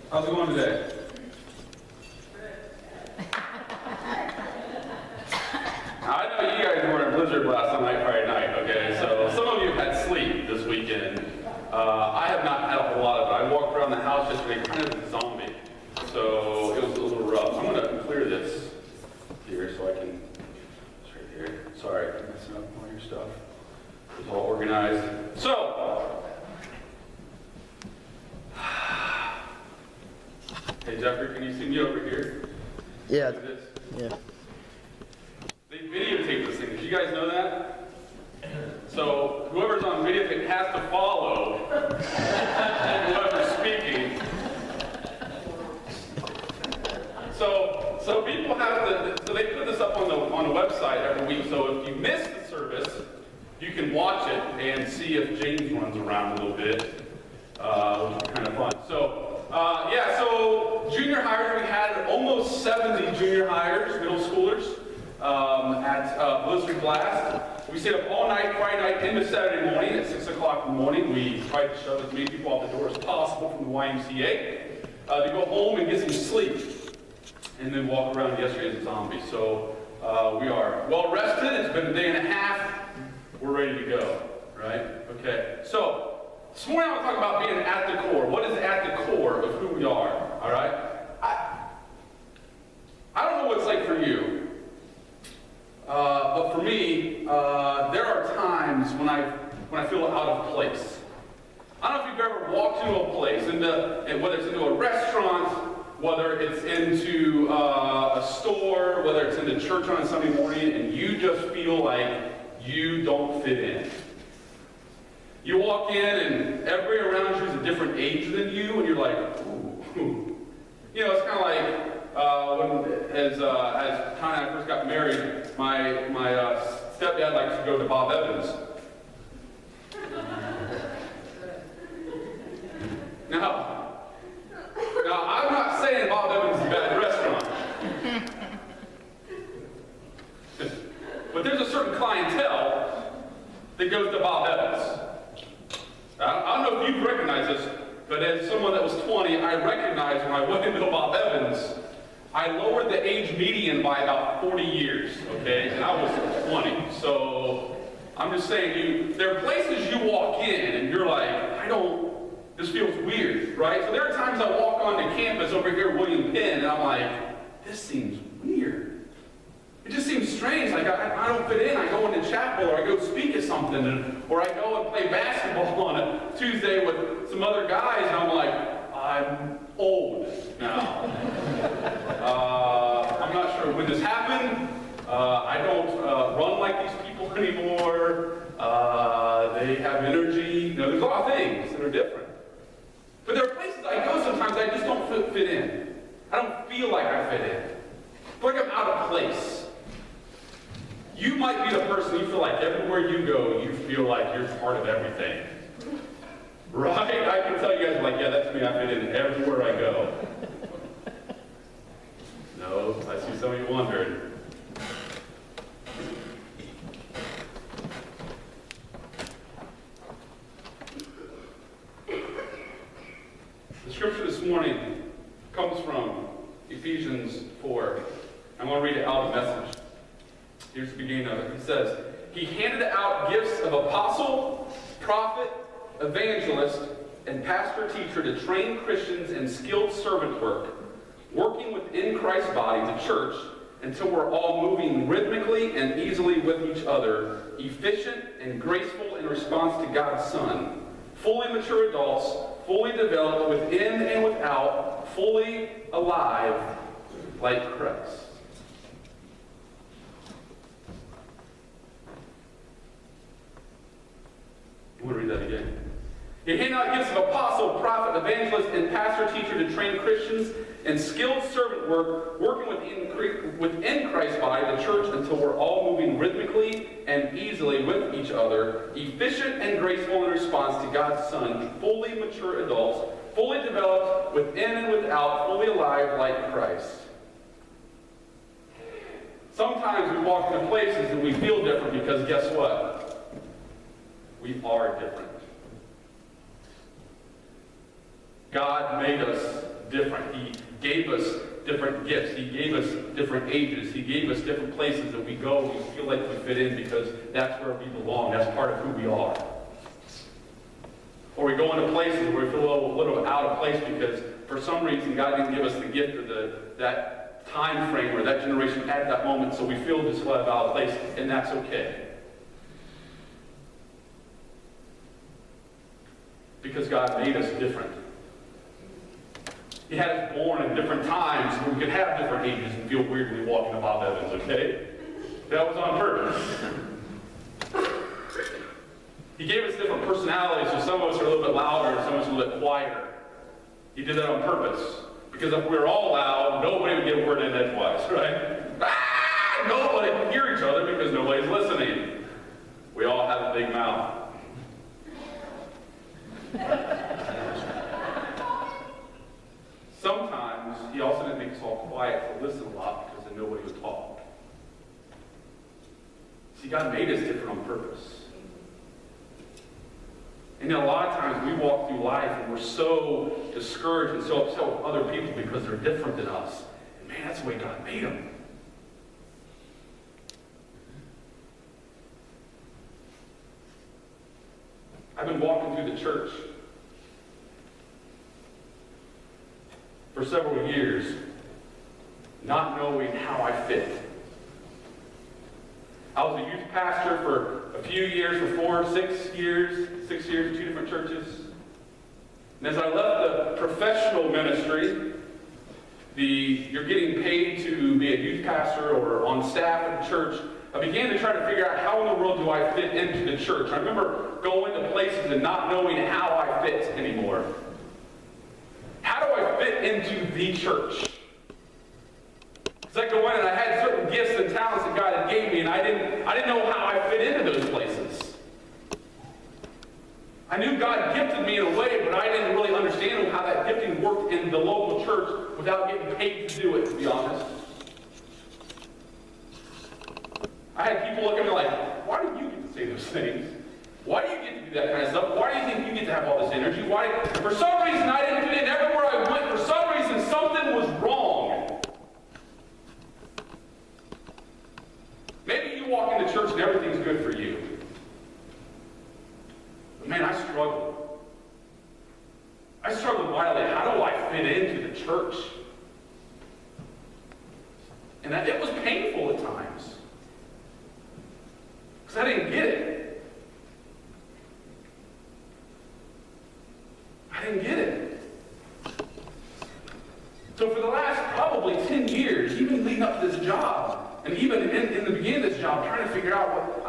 How's it going today? I know you guys were in Blizzard last night, Friday night, okay? So some of you had sleep this weekend. I have not had a whole lot of it. I walked around the house yesterday kind of a zombie. So it was a little rough. I'm going to clear this here so I can, it's right here. Sorry, I'm messing up all your stuff. It's all organized. So, hey Jeffrey, can you see me over here? Yeah. Yeah. They videotape this thing. Did you guys know that? So whoever's on videotape has to follow whoever's speaking. So people have to. So they put this up on the website every week. So if you miss the service, you can watch it and see if James runs around a little bit, which is kind of fun. So yeah. So junior hires, we had almost 70 junior hires, middle schoolers. At Blizzard Blast. We stayed up all night, Friday night into Saturday morning at 6 o'clock in the morning. We tried to shove as many people out the door as possible from the YMCA to go home and get some sleep and then walk around yesterday as a zombie. So we are well rested. It's been a day and a half. We're ready to go, right? Okay. So this morning I want to talk about being at the core. What is at the core of who we are, all right? I don't know what it's like for you. But for me, there are times when I feel out of place. I don't know if you've ever walked into a place, whether it's into a restaurant, whether it's into a store, whether it's into church on a Sunday morning, and you just feel like you don't fit in. You walk in, and everybody around you is a different age than you, and you're like, ooh. You know, it's kind of like, as Tanya and I first got married, my stepdad likes to go to Bob Evans. Now, I'm not saying Bob Evans is a bad restaurant. But there's a certain clientele that goes to Bob Evans. I don't know if you've recognized this, but as someone that was 20, I recognized when I went into Bob Evans, I lowered the age median by about 40 years, okay? And I was 20. So I'm just saying, there are places you walk in and you're like, this feels weird, right? So there are times I walk onto campus over here at William Penn and I'm like, this seems weird. It just seems strange, like I don't fit in. I go into chapel or I go speak at something or I go and play basketball on a Tuesday with some other guys and I'm like, I'm old now. I'm not sure when this happened. I don't run like these people anymore. They have energy. There's a lot of things that are different. But there are places I go sometimes I just don't fit in. I don't feel like I fit in. I feel like I'm out of place. You might be the person you feel like everywhere you go, you feel like you're part of everything. Right? I can tell you guys, like, yeah, that's me. I fit in everywhere I go. No, I see some of you wondering. The scripture this morning comes from Ephesians 4. I'm going to read it out of the Message. Here's the beginning of it. It says, He handed out gifts of apostle, prophet, evangelist, and pastor-teacher to train Christians in skilled servant work, working within Christ's body, the church, until we're all moving rhythmically and easily with each other, efficient and graceful in response to God's Son, fully mature adults, fully developed within and without, fully alive like Christ. I'm going to read that again. He handed out gifts of apostle, prophet, evangelist, and pastor-teacher to train Christians in skilled servant work, working within Christ's body, the church, until we're all moving rhythmically and easily with each other, efficient and graceful in response to God's Son, fully mature adults, fully developed within and without, fully alive like Christ. Sometimes we walk into places and we feel different because guess what? We are different. God made us different. He gave us different gifts. He gave us different ages. He gave us different places that we go. We feel like we fit in because that's where we belong. That's part of who we are. Or we go into places where we feel a little out of place because for some reason God didn't give us the gift or that time frame or that generation at that moment, so we feel just out of place, and that's okay. Because God made us different. He had us born in different times so we could have different ages and feel weird when we walk into Bob Evans, okay? That was on purpose. He gave us different personalities, so some of us are a little bit louder and some of us are a little bit quieter. He did that on purpose. Because if we were all loud, nobody would get a word in edgewise, right? Nobody would hear each other because nobody's listening. We all have a big mouth. Sometimes he also didn't make us all quiet to listen a lot because then nobody would talk. See, God made us different on purpose. And a lot of times we walk through life and we're so discouraged and so upset with other people because they're different than us. And man, that's the way God made them. I've been walking through the church for several years, not knowing how I fit. I was a youth pastor for a few years, for 6 years, in 2 different churches. And as I left the professional ministry, you're getting paid to be a youth pastor or on staff at the church, I began to try to figure out how in the world do I fit into the church. I remember going to places and not knowing how I fit anymore. How do I fit into the church? Because I go in and I had certain gifts and talents that God had gave me, and I didn't know how I fit into those places. I knew God gifted me in a way, but I didn't really understand how that gifting worked in the local church without getting paid to do it, to be honest. I had people look at me like, why do you get to say those things? Why do you get to do that kind of stuff? Why do you think you get to have all this energy? Why? For some reason, I didn't fit in. Everywhere I went, for some reason, something was wrong. Maybe you walk into church and everything's good for you. But man, I struggled. I struggled mightily. How do I fit into the church? And it was painful at times. Because I didn't get it. I didn't get it. So for the last probably 10 years, even leading up to this job, and even in the beginning of this job, trying to figure out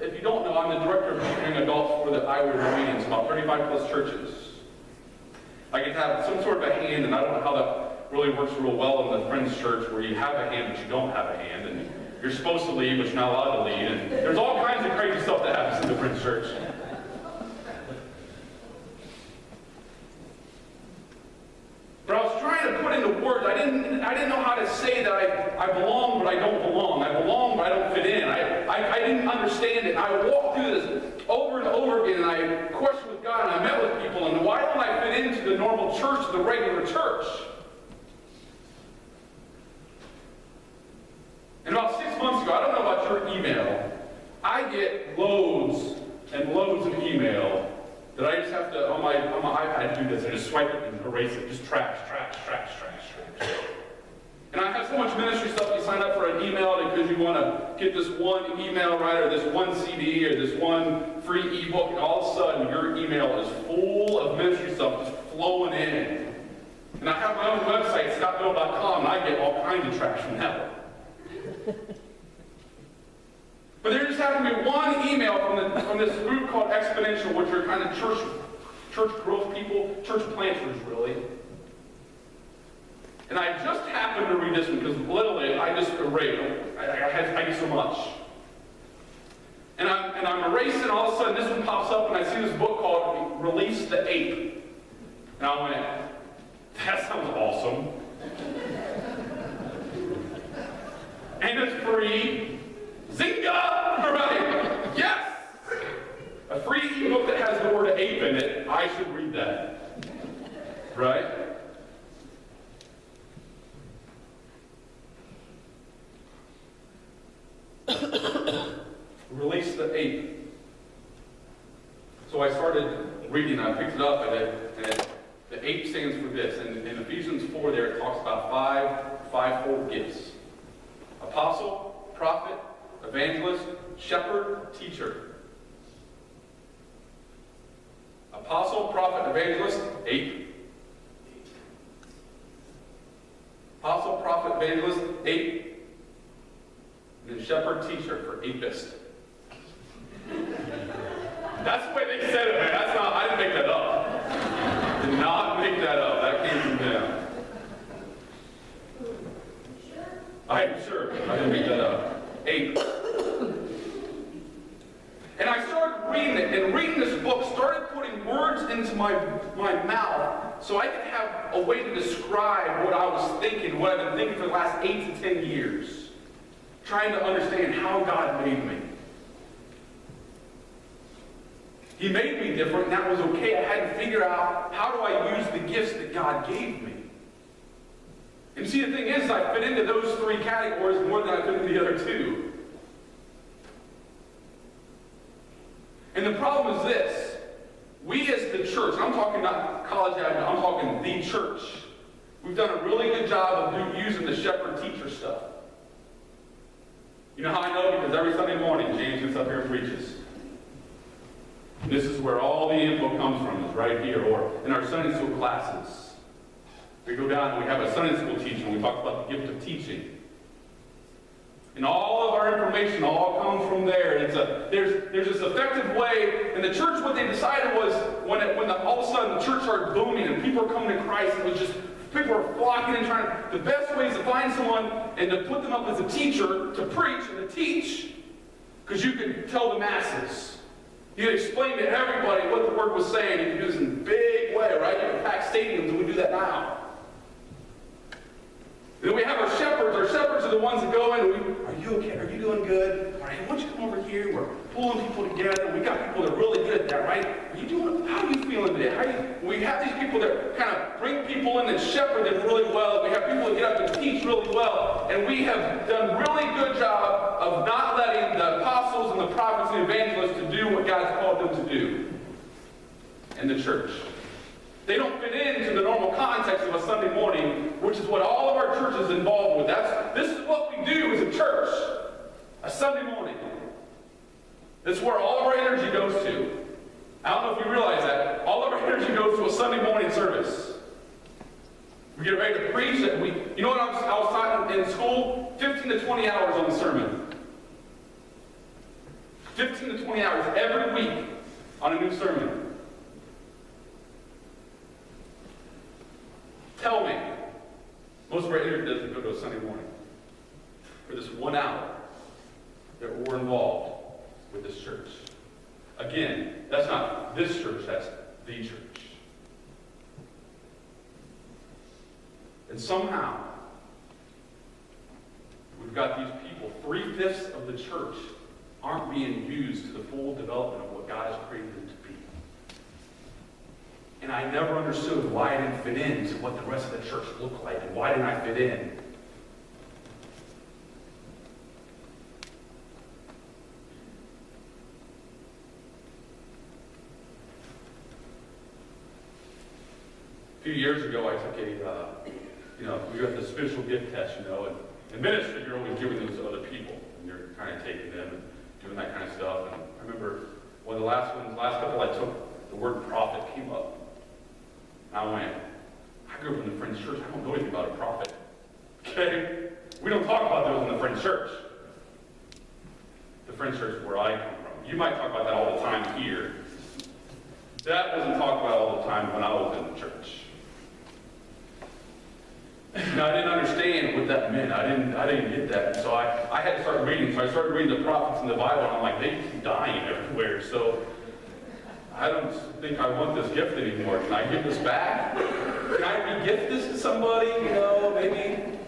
if you don't know, I'm the director of pastoring adults for the Iowa Obedience, about 35 plus churches. I get to have some sort of a hand, and I don't know how that really works real well in the Friends Church, where you have a hand, but you don't have a hand, and you're supposed to lead, but you're not allowed to lead, and there's all kinds of crazy stuff that happens in the Friends Church. But I was trying to put into words. I didn't know how to say that I belong, but I don't belong. I belong, but I don't fit in. I didn't understand it. I walked through this over and over again, and I questioned with God, and I met with people, and why don't I fit into the normal church, the regular church? And about 6 months ago, I don't know about your email, I get loads and loads of email that I just have to, on my iPad, do this. I just swipe it and erase it. Just trash. And I have so much ministry stuff. You sign up for an email because you want to get this one email right, or this one CD, or this one free ebook, and all of a sudden your email is full of ministry stuff just flowing in. And I have my own website, scottbiddle.com, and I get all kinds of trash from that one. But there just happened to be one email from this group called Exponential, which are kind of church growth people, church planters, really. And I just happened to read this one because literally I just erased. I get so much. And I'm erasing, and all of a sudden this one pops up, and I see this book called Release the Ape. And I went, that sounds awesome. And it's free. Zynga! Right? Yes! A free ebook that has the word ape in it. I should read that. Right? the ape. So I started reading, I picked it up, and the ape stands for this. And in Ephesians 4 there, it talks about fivefold gifts. Apostle, prophet, evangelist, shepherd, teacher. Apostle, prophet, evangelist, ape. Apostle, prophet, evangelist, ape. And then shepherd, teacher for apist. That's the way they said it, man. That's not, I didn't make that up. Did not make that up. That came from them. I'm sure. I didn't make that up. Ape. And I started reading it, and reading this book started putting words into my mouth so I could have a way to describe what I was thinking, what I've been thinking for the last 8 to 10 years. Trying to understand how God made me. He made me different, and that was okay. I had to figure out, how do I use the gifts that God gave me? And see, the thing is, I fit into those 3 categories more than I fit into the other 2. And the problem is this. We as the church, and I'm talking not college admin, I'm talking the church. We've done a really good job of using the shepherd-teacher stuff. You know how I know? Because every Sunday morning, James gets up here and preaches. And this is where all the info comes from, is right here, or in our Sunday school classes. We go down and we have a Sunday school teacher, and we talk about the gift of teaching. And all of our information all comes from there. There's this effective way, and the church, what they decided was, when all of a sudden the church started booming and people were coming to Christ, it was just, people were flocking and trying, the best way is to find someone and to put them up as a teacher, to preach and to teach, because you could tell the masses. You could explain to everybody what the word was saying. You could do this in a big way, right? You could pack stadiums, and we do that now. And then we have our shepherds. Our shepherds are the ones that go in and are you okay? Are you doing good? All right, why don't you come over here? We're pulling people together. We got people that are really good at that, right? Are you doing, how are you feeling today? We have these people that kind of bring people in and shepherd them really well. We have people that get up and teach really well. And we have done a really good job of not letting the apostles and the prophets and evangelists to do what God's called them to do in the church. They don't fit into the normal context of a Sunday morning, which is what all of our churches is involved with. This is what we do as a church, a Sunday morning. This is where all of our energy goes to. I don't know if you realize that. All of our energy goes to a Sunday morning service. We get ready to preach. You know what I was taught in school? 15 to 20 hours on the sermon. 15 to 20 hours every week on a new sermon. Tell me, most of our energy doesn't go to a Sunday morning. For this 1 hour that we're involved with this church. Again, that's not this church, that's the church. And somehow, we've got these people, 3/5 of the church aren't being used to the full development of what God has created them to be. And I never understood why I didn't fit into what the rest of the church looked like, and why didn't I fit in? A few years ago, I took we got the spiritual gift test, and in ministry, you're always giving those to other people, and you're kind of taking them and doing that kind of stuff. And I remember one of the last couple I took, the word prophet came up. I went, I grew up in the Friends church. I don't know anything about a prophet. Okay? We don't talk about those in the Friends church. The Friends church is where I come from. You might talk about that all the time here. That wasn't talked about all the time when I was in the church. Now, I didn't understand what that meant. I didn't get that. So I had to start reading. So I started reading the prophets in the Bible, and I'm like, they keep dying everywhere. So I don't think I want this gift anymore. Can I give this back? Can I re-gift this to somebody? Maybe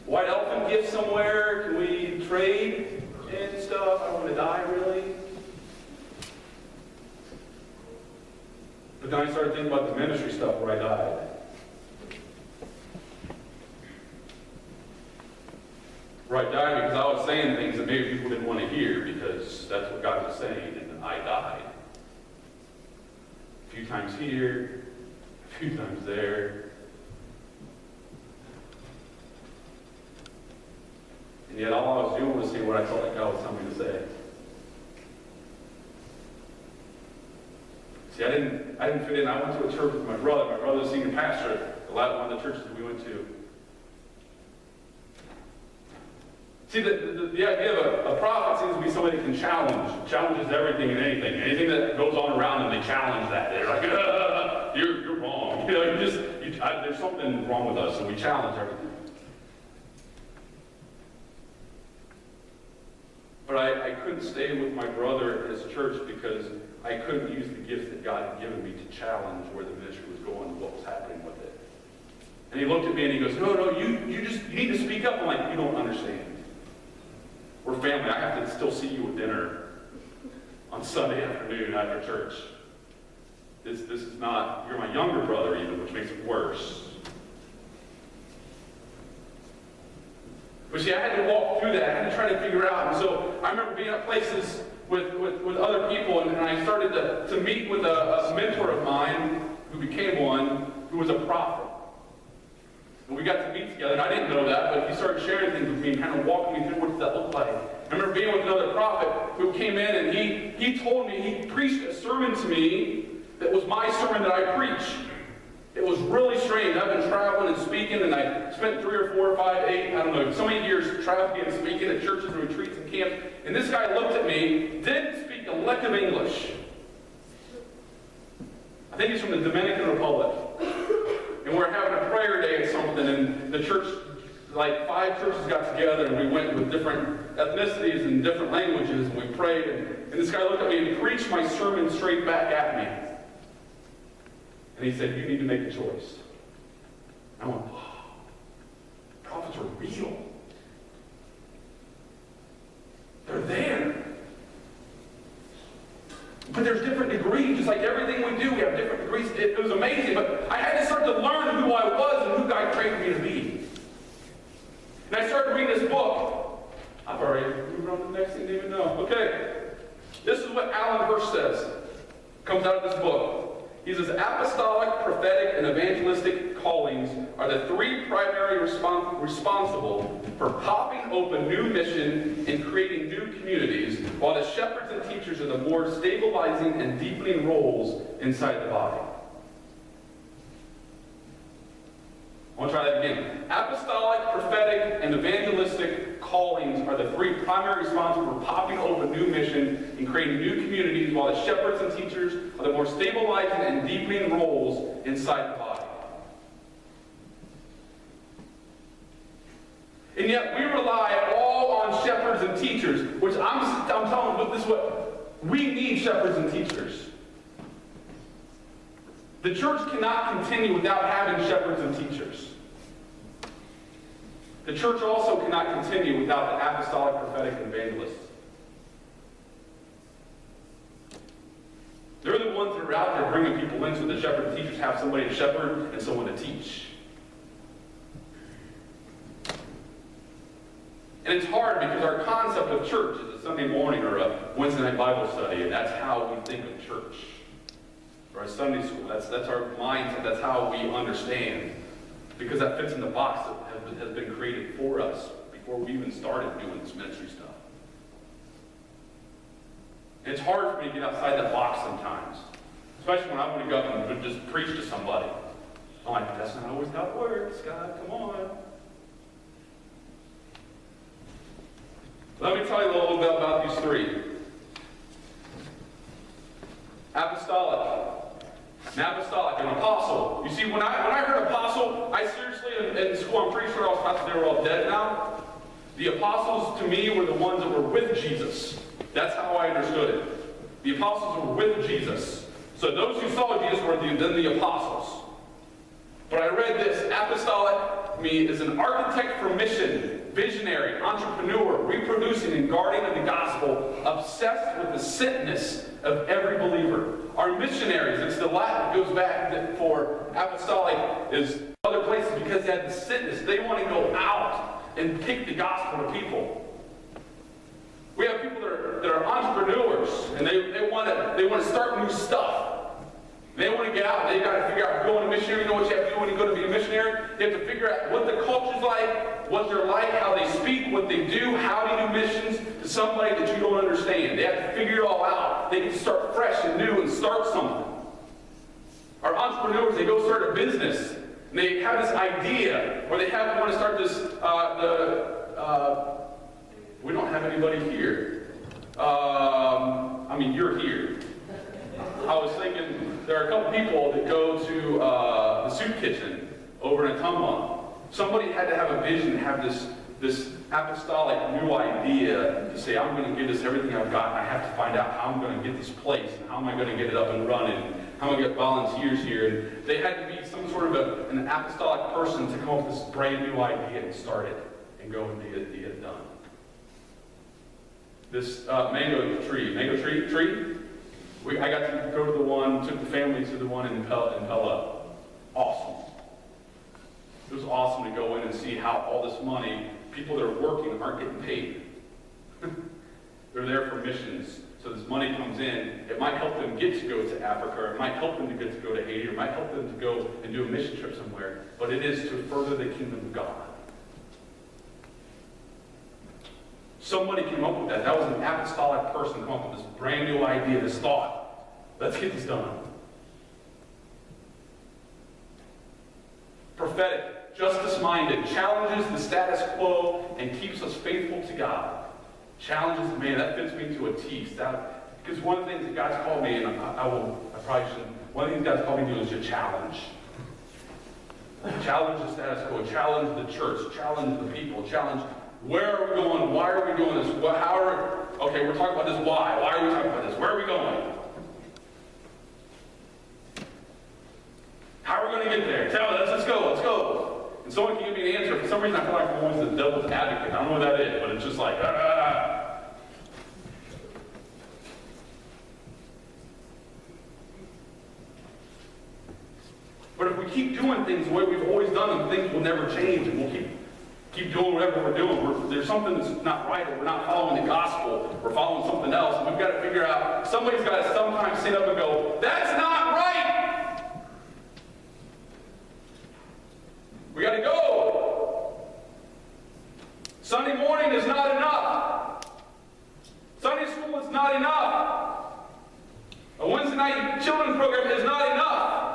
white elephant gift somewhere? Can we trade and stuff? I don't want to die, really. But then I started thinking about the ministry stuff where I died. Where I died because I was saying things that maybe people didn't want to hear because that's what God was saying, and I died. A few times here, a few times there. And yet all I was doing was saying what I felt like God was telling me to say. See, I didn't fit in. I went to a church with my brother. My brother was senior pastor at one of the churches that we went to. See, the idea of a prophet seems to be somebody who can challenges everything and anything. Anything that goes on around them, they challenge that. They're like, you're wrong. You know, there's something wrong with us, so we challenge everything. But I couldn't stay with my brother at his church because I couldn't use the gifts that God had given me to challenge where the ministry was going and what was happening with it. And he looked at me and he goes, no, you need to speak up. I'm like, you don't understand. We're family. I have to still see you at dinner on Sunday afternoon after church. This is not, you're my younger brother even, which makes it worse. But see, I had to walk through that. I had to try to figure out. And so I remember being at places with other people, and I started to meet with a mentor of mine who became one who was a prophet. And we got to meet together, and I didn't know that, but he started sharing things with me and kind of walking me through what does that look like. I remember being with another prophet who came in, and he told me, he preached a sermon to me that was my sermon that I preach. It was really strange. I've been traveling and speaking, and I spent 3 or 4 or 5, 8, I don't know, so many years traveling and speaking at churches and retreats and camps. And this guy looked at me, didn't speak a lick of English. I think he's from the Dominican Republic. And we're having a prayer day or something, and the church, like 5 churches got together, and we went with different ethnicities and different languages, and we prayed. And this guy looked at me and preached my sermon straight back at me. And he said, you need to make a choice. I went, oh, prophets are real. They're there. But there's different degrees. Just like everything we do, we have different degrees. It was amazing. But I had to start to learn who I was and who God created me to be. And I started reading this book. I've already moved on to the next thing, didn't even know. Okay. This is what Alan Hirsch says. Comes out of this book. He says, apostolic, prophetic, and evangelistic callings are the 3 primary responsible for popping open new mission and creating new communities, while the shepherds and teachers are the more stabilizing and deepening roles inside the body. I want to try that again. Apostolic, prophetic, and evangelistic callings are the 3 primary responsible for popping open new mission and creating new communities, while the shepherds and teachers are the more stabilizing and deepening roles inside the body. And yet we rely all on shepherds and teachers, which I'm telling you, this is what we need: shepherds and teachers. The church cannot continue without having shepherds and teachers. The church also cannot continue without the apostolic, prophetic, and evangelists. They're the ones that are out there bringing people in, so the shepherd and teachers have somebody to shepherd and someone to teach. And it's hard because our concept of church is a Sunday morning or a Wednesday night Bible study, and that's how we think of church. Or a Sunday school. That's our mindset. That's how we understand. Because that fits in the box that has been created for us before we even started doing this ministry stuff. And it's hard for me to get outside that box sometimes. Especially when I want to go up and just preach to somebody. I'm like, that's not always how it works, God, come on. Let me tell you a little bit about these 3. Apostolic. An apostolic, an apostle. You see, when I heard apostle, I seriously, in school, I'm pretty sure I was taught that they were all dead now. The apostles, to me, were the ones that were with Jesus. That's how I understood it. The apostles were with Jesus. So those who saw Jesus were then the apostles. But I read this: apostolic, to me, is an architect for mission, visionary, entrepreneur, reproducing and guarding of the gospel, obsessed with the sentness of every believer. Our missionaries, it's the Latin that goes back for apostolic, is other places because they had the sentness. They want to go out and take the gospel to people. We have people that are entrepreneurs, and they want to start new stuff. They want to get out, and they've got to figure out going to missionary. You know what you have to do when you go to be a missionary? You have to figure out what the culture's like, what they're like, how they speak, what they do, how to do missions to somebody that you don't understand. They have to figure it all out. They can start fresh and new and start something. Our entrepreneurs, they go start a business, and they have this idea, or they want to start this, we don't have anybody here. I mean, you're here. I was thinking, there are a couple people that go to the soup kitchen over in Atumwa. Somebody had to have a vision, have this apostolic new idea to say, I'm going to give this everything I've got, and I have to find out how I'm going to get this place, and how am I going to get it up and running, how am I going to get volunteers here. And they had to be some sort of an apostolic person to come up with this brand new idea and start it, and go and get it done. This mango tree, I got to go to the one, took the family to the one in Pella. Awesome. It was awesome to go in and see how all this money, people that are working aren't getting paid. They're there for missions. So this money comes in. It might help them get to go to Africa. It might help them to get to go to Haiti. It might help them to go and do a mission trip somewhere. But it is to further the kingdom of God. Somebody came up with that. That was an apostolic person come up with this brand new idea, this thought. Let's get this done. Prophetic, justice-minded, challenges the status quo and keeps us faithful to God. Challenges, man, that fits me to a T. Because one of the things that God's called me, and I probably shouldn't, one of the things God's called me to do is to challenge. Challenge the status quo, challenge the church, challenge the people, challenge where are we going, why are we doing this, okay, we're talking about this why are we talking about this, where are we going? How are we going to get there? Let's go. And someone can give me an answer. For some reason I feel like I'm always the devil's advocate. I don't know what that is, but it's just like, But if we keep doing things the way we've always done them, things will never change, and we'll keep doing whatever we're doing. There's something that's not right, or we're not following the gospel. We're following something else, and we've got to figure out, somebody's got to sometimes stand up and go, that's not right! We got to go! Sunday morning is not enough. Sunday school is not enough. A Wednesday night children's program is not enough.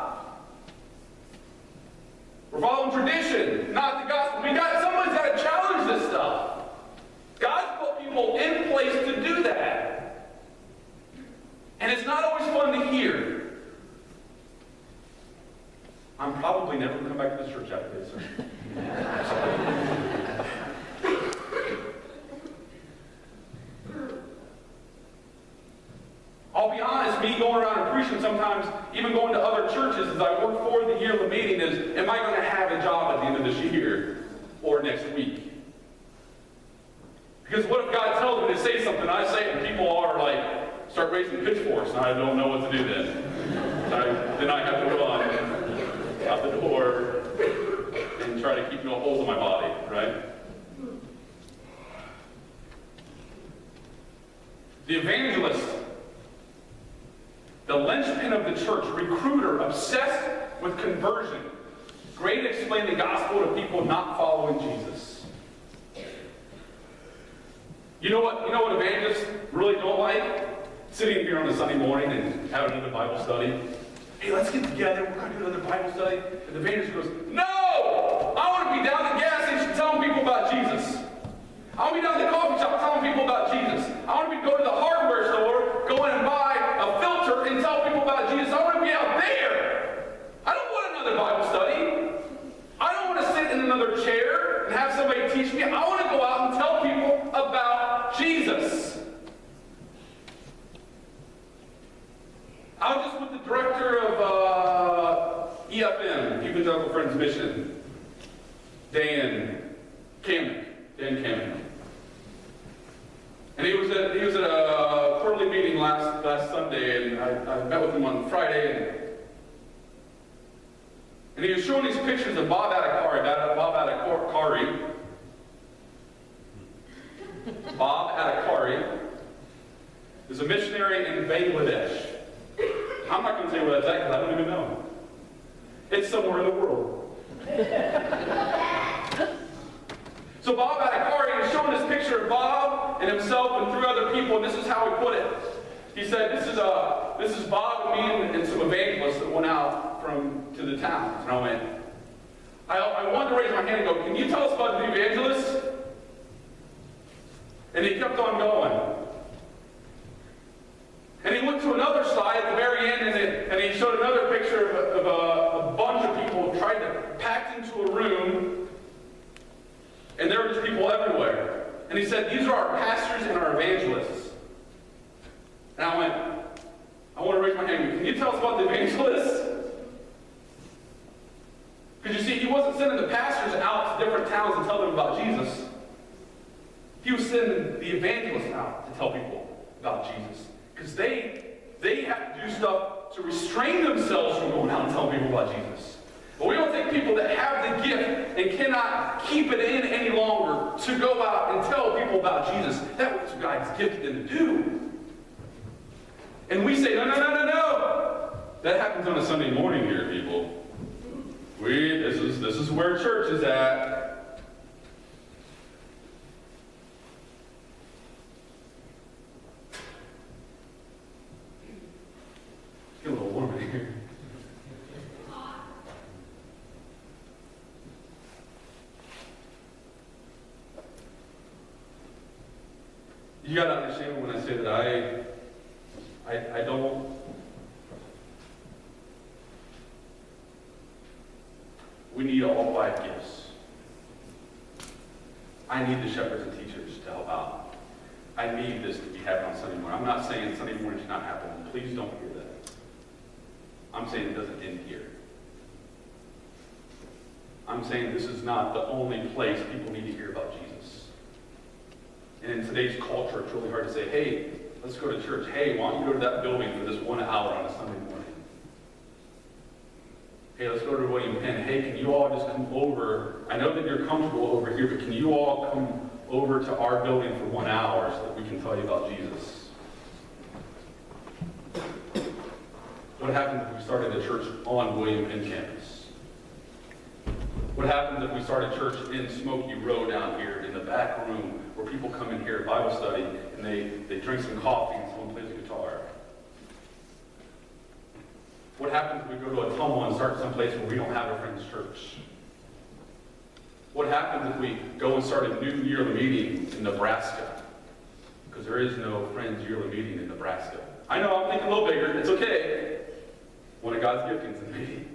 We're following tradition, not the gospel. Somebody's got to challenge this stuff. God's put people in place to do that. And it's not always fun to hear. I'm probably never going to come back to this church after this. I'll be honest, me going around and preaching sometimes, even going to other churches as I work for the yearly meeting is, am I going to have a job at the end of this year or next week? Because what if God tells me to say something, I say it, and people are like, start raising pitchforks, and I don't know what to do then. Then I have to run out the door and try to keep no holes in my body, right? The evangelist, the linchpin of the church, recruiter, obsessed with conversion, great at explaining the gospel to people not following Jesus. You know what evangelists really don't like? Sitting here on a Sunday morning and having another Bible study. Hey, let's get together. We're going to do another Bible study. And the evangelist goes, no! I want to be down at the gas station telling people about Jesus. I want to be down at the coffee shop telling people about Jesus. I want to go to the hardware store, go in and buy a filter and tell people about Jesus. I want to be out there. I don't want another Bible study. I don't want to sit in another chair and have somebody teach me. I want to go out and tell people about Jesus. I was just with the director of EFM, Evangelical Friends Mission, He said, this is Bob and me and some evangelists that went out to the towns. And I went, I wanted to raise my hand and go, can you tell us about the evangelists? And he kept on going. And he went to another slide at the very end, and he showed another picture of a bunch of people tried to pack into a room, and there were just people everywhere. And he said, these are our pastors and our evangelists. And I went, I want to raise my hand. Can you tell us about the evangelists? Because you see, he wasn't sending the pastors out to different towns to tell them about Jesus. He was sending the evangelists out to tell people about Jesus. Because they have to do stuff to restrain themselves from going out and telling people about Jesus. But we don't take people that have the gift and cannot keep it in any longer to go out and tell people about Jesus. That's what God's gifted them to do. And we say, no. That happens on a Sunday morning here, people. This is where church is at. It's getting a little warm in here. You got to understand when I say that I don't. We need all 5 gifts. I need the shepherds and teachers to help out. I need this to be happening on Sunday morning. I'm not saying Sunday morning should not happen. Please don't hear that. I'm saying it doesn't end here. I'm saying this is not the only place people need to hear about Jesus. And in today's culture, it's really hard to say, hey, let's go to church. Hey, why don't you go to that building for this 1 hour on a Sunday morning? Hey, let's go to William Penn. Hey, can you all just come over? I know that you're comfortable over here, but can you all come over to our building for 1 hour so that we can tell you about Jesus? What happens if we started a church on William Penn campus? What happens if we started a church in Smoky Row down here in the back room where people come in here at Bible study and they drink some coffee and someone plays a guitar? What happens if we go to a Tumble and start someplace where we don't have a Friends Church? What happens if we go and start a new yearly meeting in Nebraska? Because there is no Friends yearly meeting in Nebraska. I know, I'm thinking a little bigger. It's okay. One of God's giftings in me.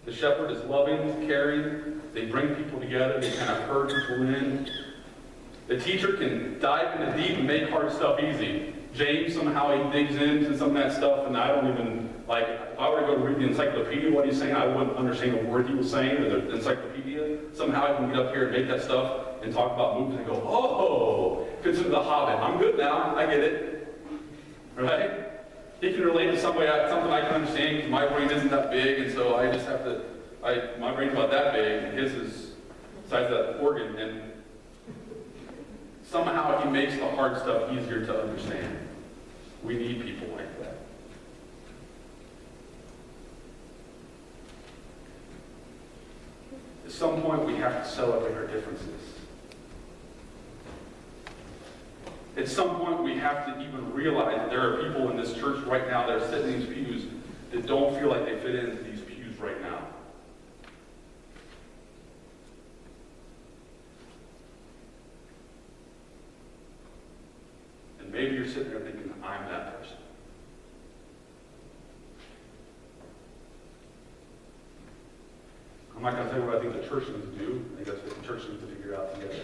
The shepherd is loving, caring. They bring people together. They kind of herd people in. The teacher can dive into deep and make hard stuff easy. James, somehow he digs into some of that stuff, and I don't even, like, if I were to go read the encyclopedia, what he's saying, I wouldn't understand a word he was saying, or the encyclopedia. Somehow I can get up here and make that stuff and talk about movies and go, oh, fits into The Hobbit. I'm good now. I get it. Right? He can relate to something I can understand because my brain isn't that big, and so I just have to, my brain's about that big, and his is the size of that organ, and somehow he makes the hard stuff easier to understand. We need people like that. At some point, we have to celebrate our differences. At some point, we have to even realize that there are people in this church right now that are sitting in these pews that don't feel like they fit into these pews right now. And maybe you're sitting there thinking, I'm that person. I'm not going to tell you what I think the church needs to do. I think that's what the church needs to figure out together.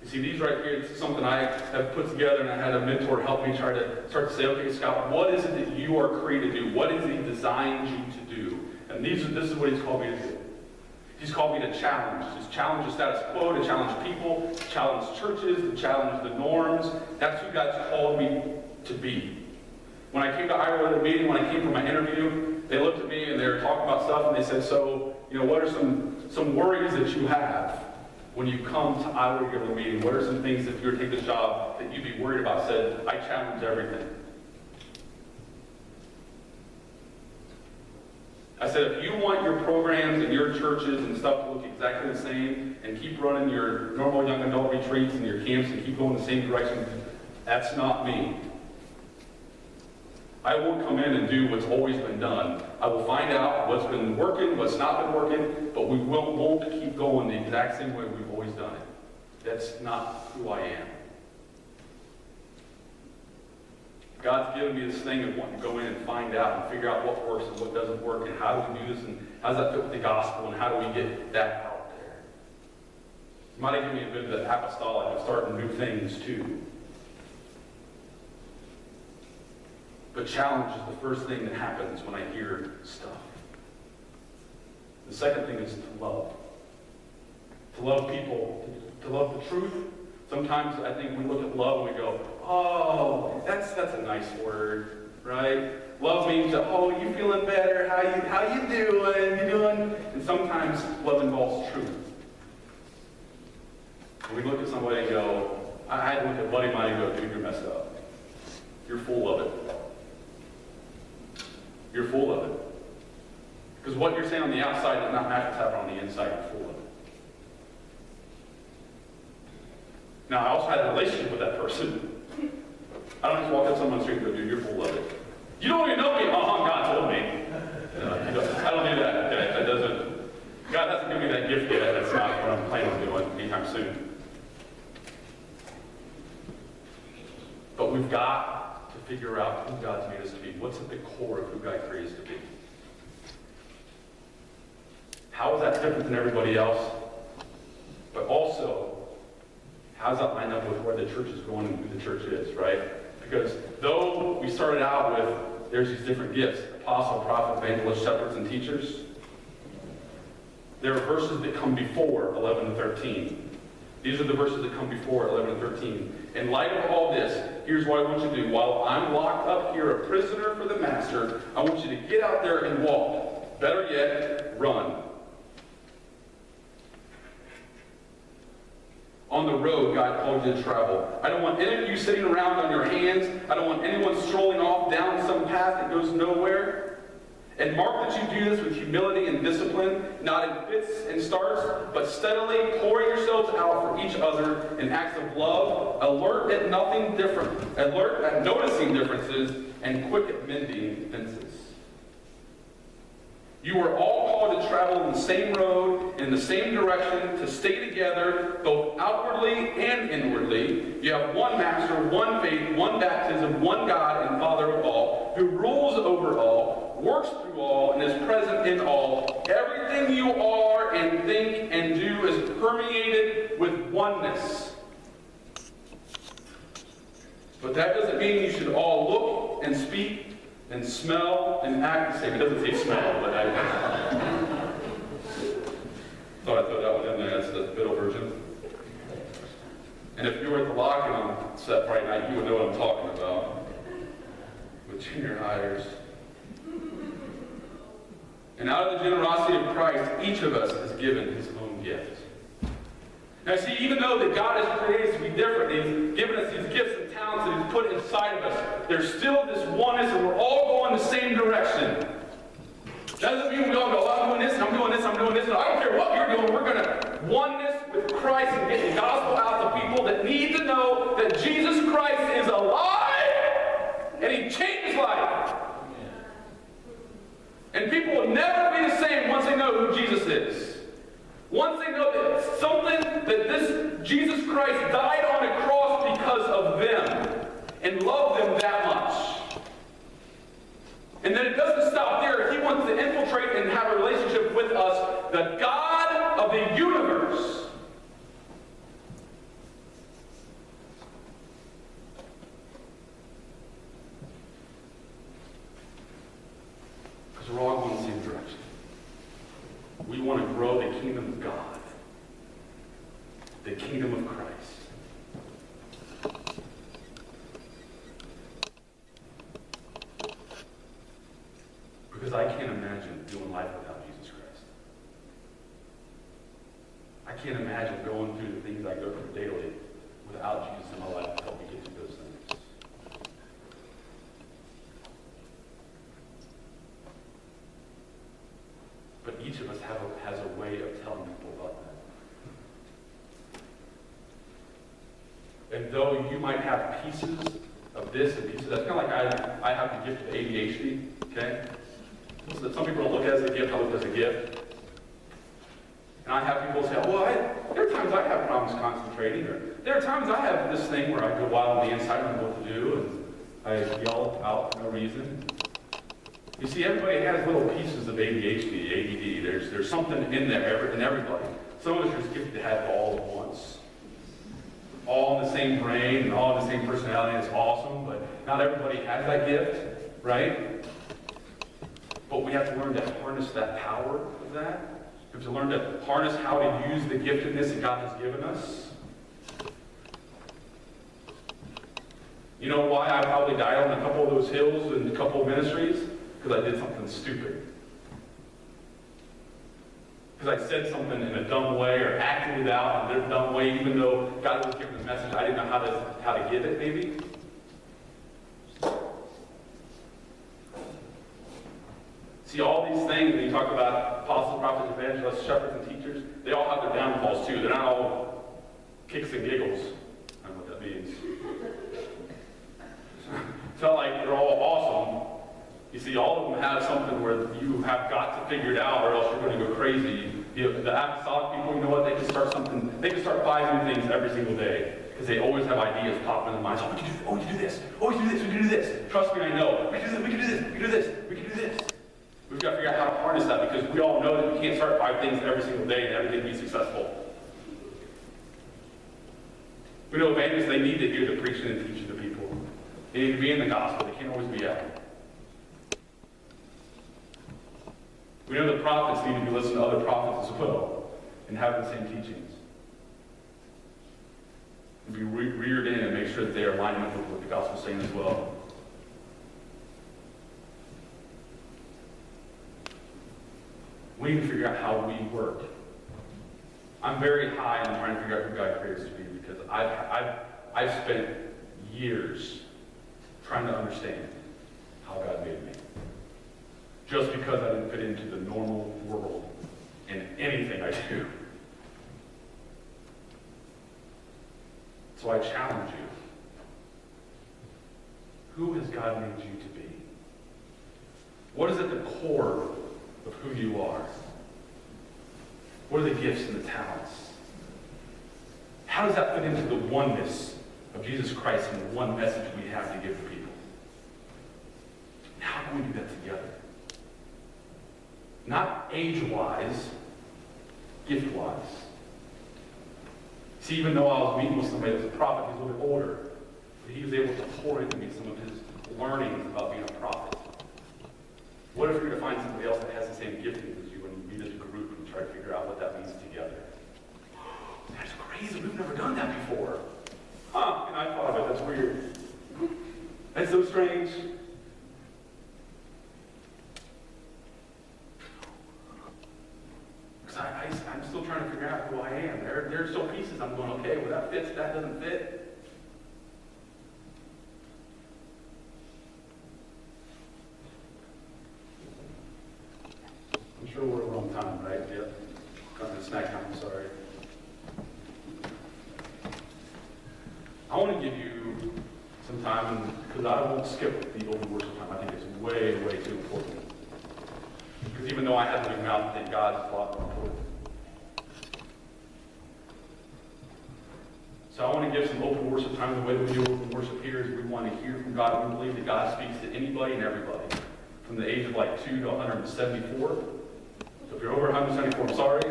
You see, these right here, this is something I have put together, and I had a mentor help me try to start to say, okay, Scott, what is it that you are created to do? What is he designed you to do? And this is what he's called me to do. He's called me to challenge. Just challenge the status quo, to challenge people, to challenge churches, to challenge the norms. That's who God's called me to be. When I came to Iowa at a meeting, when I came for my interview, they looked at me and they were talking about stuff, and they said, so, what are some worries that you have when you come to Iowa to go to a meeting? What are some things, if you were to take this job, that you'd be worried about? I said, I challenge everything. I said, if you want your programs and your churches and stuff to look exactly the same and keep running your normal young adult retreats and your camps and keep going the same direction, that's not me. I won't come in and do what's always been done. I will find out what's been working, what's not been working, but we won't keep going the exact same way we've always done it. That's not who I am. God's given me this thing of wanting to go in and find out and figure out what works and what doesn't work and how do we do this and how does that fit with the gospel and how do we get that out there. He might have given me a bit of the apostolic of starting new things too. But challenge is the first thing that happens when I hear stuff. The second thing is to love. To love people, to love the truth. Sometimes I think we look at love and we go, oh, that's a nice word, right? Love means, oh, you feeling better? How you doing? You doing? And sometimes love involves truth. And we look at somebody and go, I had to look at buddy of mine and go, dude, you're messed up. You're full of it. You're full of it. Because what you're saying on the outside does not match what's happening on the inside. You're full of it. Now, I also had a relationship with that person. I don't just walk up to someone on the street and go, dude, you're full of it. You don't even know me. God told me. I don't do that. That doesn't, God hasn't given me that gift yet. That's not what I'm planning on doing anytime soon. But we've got to figure out who God's made us to be. What's at the core of who God created us to be? How is that different than everybody else? But also, how does that line up with where the church is going and who the church is, right? Because though we started out with, there's these different gifts, apostle, prophet, evangelist, shepherds, and teachers, there are verses that come before 11 and 13. These are the verses that come before 11 and 13. In light of all this, here's what I want you to do. While I'm locked up here, a prisoner for the master, I want you to get out there and walk. Better yet, run. On the road, God called you to travel. I don't want any of you sitting around on your hands. I don't want anyone strolling off down some path that goes nowhere. And mark that you do this with humility and discipline, not in fits and starts, but steadily pouring yourselves out for each other in acts of love, alert at nothing different, alert at noticing differences, and quick at mending fences. You are all called to travel in the same road, in the same direction, to stay together, both outwardly and inwardly. You have one master, one faith, one baptism, one God and Father of all, who rules over all, works through all, and is present in all. Everything you are and think and do is permeated with oneness. But that doesn't mean you should all look and speak and smell and act the same. It doesn't say smell, but I thought I'd throw that one in there. That's the Biddle version. And if you were at the lock-in set Friday night, you would know what I'm talking about. With junior hires. And out of the generosity of Christ, each of us is given his own gift. Now see, even though that God has created us to be different, he's given us these gifts and talents that he's put inside of us, there's still this oneness and we're all going the same direction. Doesn't mean we all go, I'm doing this, I'm doing this, I'm doing this, and I don't care what you're doing, we're going to oneness with Christ and get the gospel out to people that need to know that Jesus Christ is alive and he changed life. And people will never be the same once they know who Jesus is. Once they know that something, that this Jesus Christ died on a cross because of them and loved them that much. And then it doesn't stop there. He wants to infiltrate and have a relationship with us, the God of the universe. Because we're all going the same direction. We want to grow the kingdom of God, the kingdom of Christ. And though you might have pieces of this and pieces of that, it's kind of like I have the gift of ADHD, okay? So that some people don't look at it as a gift, I look at it as a gift. And I have people say, well, there are times I have problems concentrating, or there are times I have this thing where I go wild on the inside, I don't know what to do, and I yell out for no reason. You see, everybody has little pieces of ADHD, ADD. There's something in there in everybody. Some of us are just gifted to have it all at once. All in the same brain and all in the same personality. It's awesome, but not everybody has that gift, right? But we have to learn to harness that power of that. We have to learn to harness how to use the giftedness that God has given us. You know why I probably died on a couple of those hills and a couple of ministries? Because I did something stupid. Because I said something in a dumb way or acted it out in a dumb way, even though God was giving the message, I didn't know how to give it, maybe. See, all these things, when you talk about apostles, prophets, evangelists, shepherds, and teachers, they all have their downfalls too. They're not all kicks and giggles. I don't know what that means. It's not like they're all awesome. You see, all of them have something where you have got to figure it out, or else you're going to go crazy. The apostolic people, you know what? They can start something. They can start 5 new things every single day because they always have ideas popping in their minds. Oh, we can do this. Oh, we can do this. We can do this. Trust me, I know. We can do this. We can do this. We can do this. We've got to figure out how to harness that because we all know that we can't start 5 things every single day and everything be successful. We know evangelists, they need to hear the preaching and teaching to people. They need to be in the gospel. They can't always be out. We know the prophets need to be listening to other prophets as well and have the same teachings. And be reared in and make sure that they are lining up with what the gospel is saying as well. We need to figure out how we work. I'm very high on trying to figure out who God created us to be because I've spent years trying to understand how God made me. Just because I didn't fit into the normal world in anything I do. So I challenge you. Who has God made you to be? What is at the core of who you are? What are the gifts and the talents? How does that fit into the oneness of Jesus Christ and the one message we have to give to people? How can we do that together? Not age-wise, gift-wise. See, even though I was meeting with somebody that was a prophet, he's a little bit older, but he was able to pour into me some of his learnings about being a prophet. What if you were to find somebody else that has the same gifting as you and you meet as a group and try to figure out what that means together? That's crazy. We've never done that before. Huh? And I thought of it. That's weird. That's so strange. Because I'm still trying to figure out who I am. There are still pieces I'm going, okay, well that fits, that doesn't fit. I'm sure we're on time, right? Yep. Got the snack time, sorry. I want to give you some time, because I won't skip the open worship time. I think it's way, way too important. Because even though I have a big mouth, I think God is a lot more important. So I want to give some open worship time. The way that we do open worship here is we want to hear from God. We believe that God speaks to anybody and everybody. From the age of like 2 to 174. So if you're over 174, I'm sorry.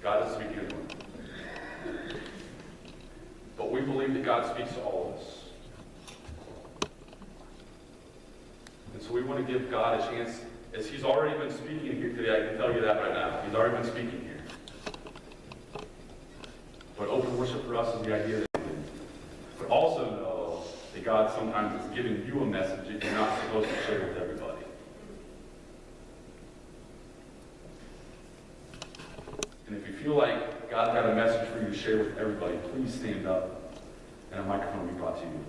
God is speaking to anyone. But we believe that God speaks to all of us. And so we want to give God a chance, as He's already been speaking here today. I can tell you that right now. He's already been speaking here. But open worship for us is the idea that, but also know that God sometimes is giving you a message that you're not supposed to share with everybody. And if you feel like God's got a message for you to share with everybody, please stand up and a microphone will be brought to you.